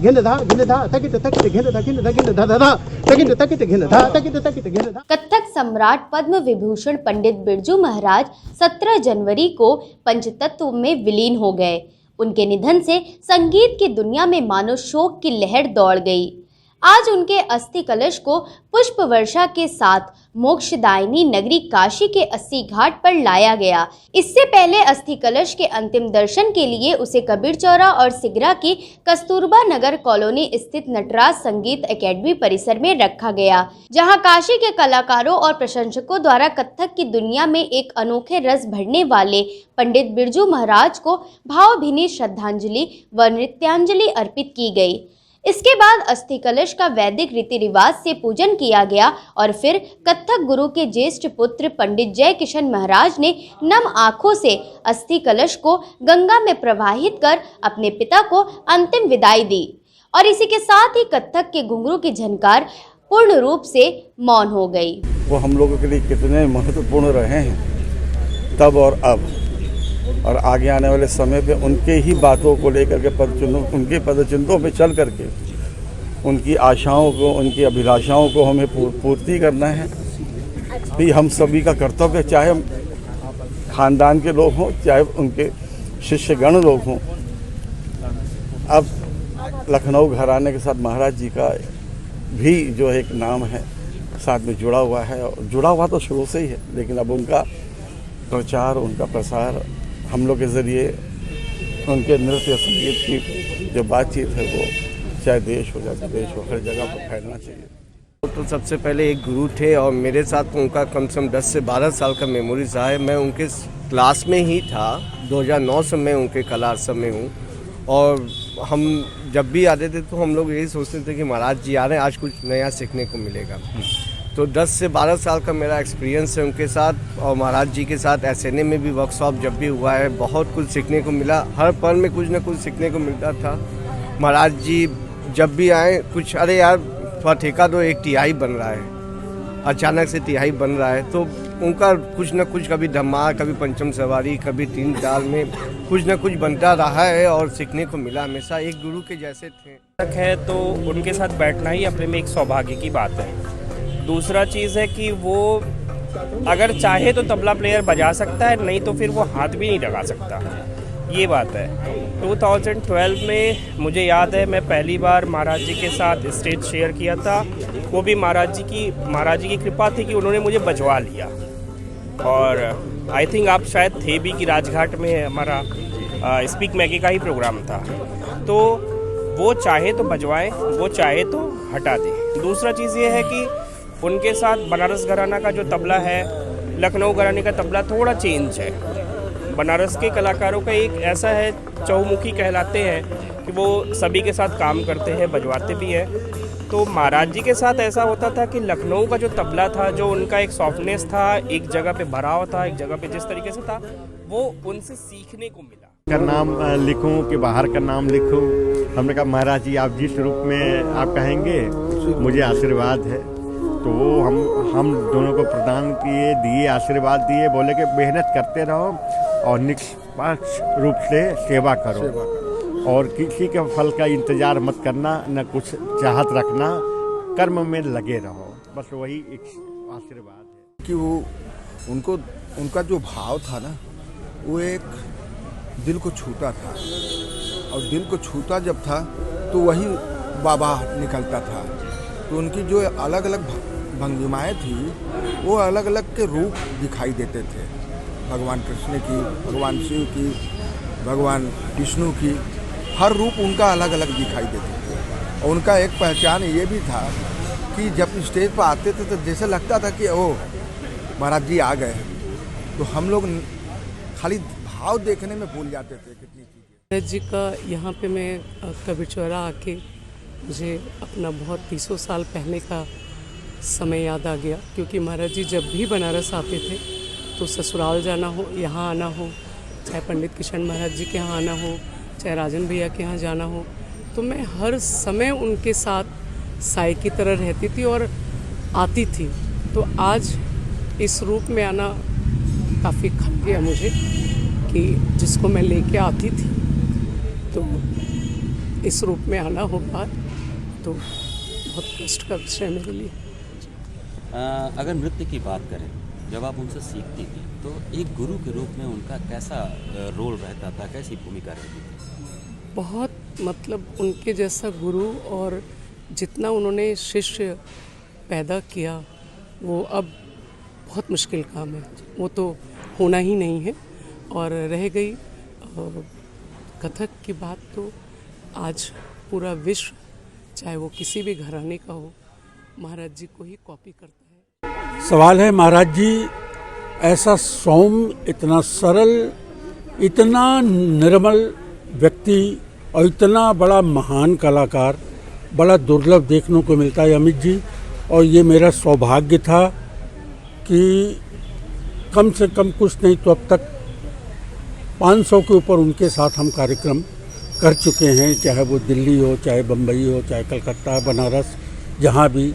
घिन धा तकिट तकिट घिन धा घिन धा धा तकिट तकिट घिन धा तकिट तकिट घिन धा। कथक सम्राट पद्म विभूषण पंडित बिरजू महाराज 17 जनवरी को पंचतत्व में विलीन हो गए। उनके निधन से संगीत की दुनिया में मानो शोक की लहर दौड़ गई। आज उनके अस्थि कलश को पुष्प वर्षा के साथ मोक्षदायिनी नगरी काशी के 80 घाट पर लाया गया। इससे पहले अस्थि कलश के अंतिम दर्शन के लिए उसे कबीर चौरा और सिगरा की कस्तूरबा नगर कॉलोनी स्थित नटराज संगीत एकेडमी परिसर में रखा गया, जहां काशी के कलाकारों और प्रशंसकों द्वारा कथक की दुनिया में एक अनोखे रस भरने वाले पंडित बिरजू महाराज को भावभीनी श्रद्धांजलि व नृत्यांजलि अर्पित की गई। इसके बाद अस्थि कलश का वैदिक रीति रिवाज से पूजन किया गया और फिर कथक गुरु के ज्येष्ठ पुत्र पंडित जय किशन महाराज ने नम आंखों से अस्थि कलश को गंगा में प्रवाहित कर अपने पिता को अंतिम विदाई दी और इसी के साथ ही कथक के घुंघरू की झनकार पूर्ण रूप से मौन हो गई। वो हम लोगों के लिए कितने महत्वपूर्ण रहे हैं तब और अब, और आगे आने वाले समय पे उनके ही बातों को लेकर के उनके पदचिन्हों पे चल करके उनकी आशाओं को, उनकी अभिलाषाओं को हमें पूर्ति करना है। भी हम सभी का कर्तव्य, चाहे खानदान के लोग हों, चाहे उनके शिष्यगण लोग हों। अब लखनऊ घराने के साथ महाराज जी का भी जो एक नाम है साथ में जुड़ा हुआ है, और जुड़ा हुआ तो शुरू से ही है, लेकिन अब उनका प्रचार, उनका प्रसार हम लोग के ज़रिए उनके नृत्य संगीत की जो बातचीत है वो चाहे देश हो चाहे विदेश हो, हर जगह पर फैलना चाहिए। तो सबसे पहले एक गुरु थे और मेरे साथ उनका कम से कम 10 से 12 साल का मेमोरीज है। मैं उनके क्लास में ही था। 2009 से मैं उनके कला आश्रम में हूँ और हम जब भी आते थे तो हम लोग यही सोचते थे कि महाराज जी आ रहे हैं, आज कुछ नया सीखने को मिलेगा। तो 10 से 12 साल का मेरा एक्सपीरियंस है उनके साथ, और महाराज जी के साथ एसएनए में भी वर्कशॉप जब भी हुआ है बहुत कुछ सीखने को मिला। हर पल में कुछ ना कुछ सीखने को मिलता था। महाराज जी जब भी आए कुछ, अरे यार थोड़ा ठेका दो, एक तिहाई बन रहा है, अचानक से तिहाई बन रहा है, तो उनका कुछ ना कुछ, कभी धमाल, कभी पंचम सवारी, कभी 3 ताल में कुछ ना कुछ बनता रहा है और सीखने को मिला। हमेशा एक गुरु के जैसे थे है, तो उनके साथ बैठना ही अपने में एक सौभाग्य की बात है। दूसरा चीज़ है कि वो अगर चाहे तो तबला प्लेयर बजा सकता है, नहीं तो फिर वो हाथ भी नहीं लगा सकता, ये बात है। 2012 में मुझे याद है मैं पहली बार महाराज जी के साथ स्टेज शेयर किया था। वो भी महाराज जी की कृपा थी कि उन्होंने मुझे बजवा लिया। और आई थिंक आप शायद थे भी कि राजघाट में हमारा स्पीक मैगी का ही प्रोग्राम था। तो वो चाहे तो बजवाए, वो चाहे तो हटा दे। दूसरा चीज़ ये है कि उनके साथ बनारस घराना का जो तबला है, लखनऊ घराने का तबला थोड़ा चेंज है। बनारस के कलाकारों का एक ऐसा है, चौमुखी कहलाते हैं कि वो सभी के साथ काम करते हैं, बजवाते भी हैं। तो महाराज जी के साथ ऐसा होता था कि लखनऊ का जो तबला था, जो उनका एक सॉफ्टनेस था, एक जगह पे भराव था, एक जगह पे जिस तरीके से था, वो उनसे सीखने को मिला। का नाम लिखूं कि बाहर का नाम लिखूं, हमने कहा महाराज जी आप जिस रूप में आप कहेंगे मुझे आशीर्वाद है। तो वो हम दोनों को प्रदान किए, दिए, आशीर्वाद दिए, बोले कि मेहनत करते रहो और निष्पक्ष रूप से सेवा करो और किसी के फल का इंतजार मत करना, न कुछ चाहत रखना, कर्म में लगे रहो, बस वही एक आशीर्वाद है। कि वो उनका जो भाव था ना, वो एक दिल को छूता था, और दिल को छूता जब था तो वही बाबा निकलता था। तो उनकी जो अलग अलग भंगिमाएँ थी, वो अलग अलग के रूप दिखाई देते थे। भगवान कृष्ण की, भगवान शिव की, भगवान विष्णु की, हर रूप उनका अलग अलग दिखाई देते थे। और उनका एक पहचान ये भी था कि जब स्टेज पर आते थे तो जैसे लगता था कि ओह महाराज जी आ गए। तो हम लोग खाली भाव देखने में भूल जाते थे कितनी चीज़ें। महाराज जी का यहाँ पे मैं कबीर चौरा आके मुझे अपना बहुत 20 साल पहले का समय याद आ गया, क्योंकि महाराज जी जब भी बनारस आते थे तो ससुराल जाना हो, यहाँ आना हो, चाहे पंडित किशन महाराज जी के यहाँ आना हो, चाहे राजन भैया के यहाँ जाना हो, तो मैं हर समय उनके साथ साई की तरह रहती थी और आती थी। तो आज इस रूप में आना काफ़ी खप गया मुझे कि जिसको मैं लेके आती थी। तो इस रूप में आना होगा तो बहुत कष्ट का विषय मेरे लिए। अगर नृत्य की बात करें, जब आप उनसे सीखती थी तो एक गुरु के रूप में उनका कैसा रोल रहता था, कैसी भूमिका रहती थी? बहुत मतलब उनके जैसा गुरु और जितना उन्होंने शिष्य पैदा किया वो अब बहुत मुश्किल काम है, वो तो होना ही नहीं है। और रह गई कथक की बात, तो आज पूरा विश्व चाहे वो किसी भी घराने का हो, महाराज जी को ही कॉपी करता है। सवाल है, महाराज जी ऐसा सौम्य, इतना सरल, इतना निर्मल व्यक्ति और इतना बड़ा महान कलाकार बड़ा दुर्लभ देखने को मिलता है अमित जी। और ये मेरा सौभाग्य था कि कम से कम कुछ नहीं तो अब तक 500 के ऊपर उनके साथ हम कार्यक्रम कर चुके हैं, चाहे वो दिल्ली हो, चाहे बम्बई हो, चाहे कलकत्ता, बनारस, जहाँ भी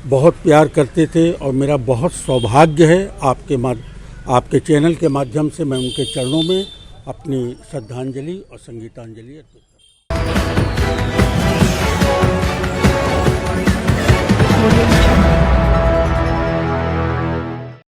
बहुत प्यार करते थे। और मेरा बहुत सौभाग्य है आपके चैनल के माध्यम से मैं उनके चरणों में अपनी श्रद्धांजलि और संगीतांजलि अर्पित करता हूँ।